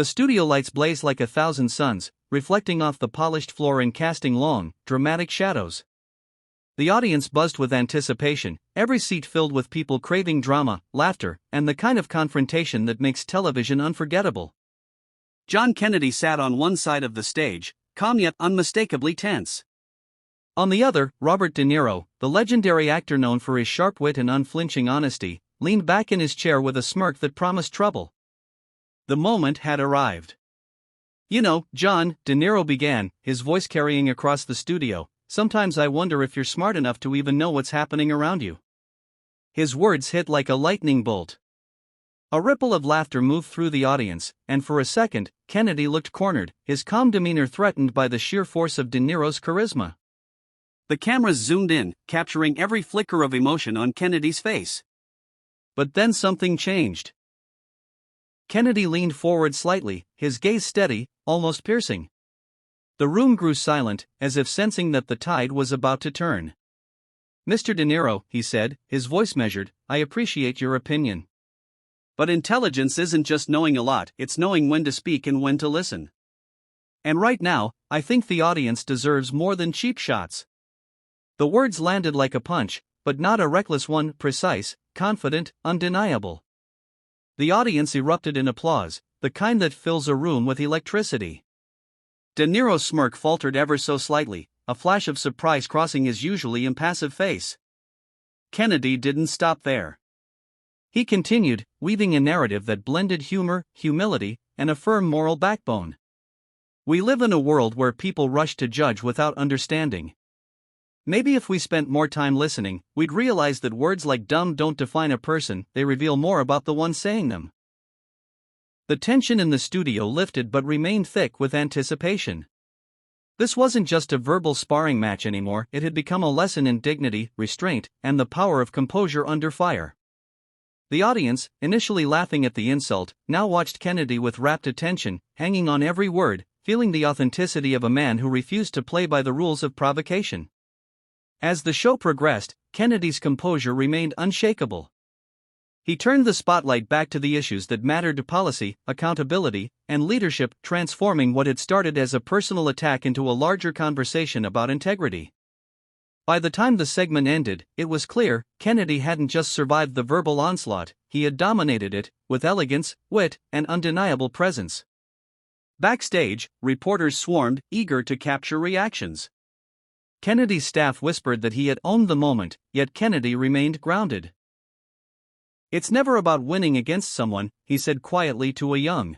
The studio lights blazed like 1,000 suns, reflecting off the polished floor and casting long, dramatic shadows. The audience buzzed with anticipation, every seat filled with people craving drama, laughter, and the kind of confrontation that makes television unforgettable. John Kennedy sat on one side of the stage, calm yet unmistakably tense. On the other, Robert De Niro, the legendary actor known for his sharp wit and unflinching honesty, leaned back in his chair with a smirk that promised trouble. The moment had arrived. "You know, John," De Niro began, his voice carrying across the studio, "sometimes I wonder if you're smart enough to even know what's happening around you." His words hit like a lightning bolt. A ripple of laughter moved through the audience, and for a second, Kennedy looked cornered, his calm demeanor threatened by the sheer force of De Niro's charisma. The cameras zoomed in, capturing every flicker of emotion on Kennedy's face. But then something changed. Kennedy leaned forward slightly, his gaze steady, almost piercing. The room grew silent, as if sensing that the tide was about to turn. "Mr. De Niro," he said, his voice measured, "I appreciate your opinion. But intelligence isn't just knowing a lot, it's knowing when to speak and when to listen. And right now, I think the audience deserves more than cheap shots." The words landed like a punch, but not a reckless one, precise, confident, undeniable. The audience erupted in applause, the kind that fills a room with electricity. De Niro's smirk faltered ever so slightly, a flash of surprise crossing his usually impassive face. Kennedy didn't stop there. He continued, weaving a narrative that blended humor, humility, and a firm moral backbone. "We live in a world where people rush to judge without understanding. Maybe if we spent more time listening, we'd realize that words like dumb don't define a person, they reveal more about the one saying them." The tension in the studio lifted but remained thick with anticipation. This wasn't just a verbal sparring match anymore, it had become a lesson in dignity, restraint, and the power of composure under fire. The audience, initially laughing at the insult, now watched Kennedy with rapt attention, hanging on every word, feeling the authenticity of a man who refused to play by the rules of provocation. As the show progressed, Kennedy's composure remained unshakable. He turned the spotlight back to the issues that mattered to policy, accountability, and leadership, transforming what had started as a personal attack into a larger conversation about integrity. By the time the segment ended, it was clear Kennedy hadn't just survived the verbal onslaught, he had dominated it, with elegance, wit, and undeniable presence. Backstage, reporters swarmed, eager to capture reactions. Kennedy's staff whispered that he had owned the moment, yet Kennedy remained grounded. "It's never about winning against someone," he said quietly to a young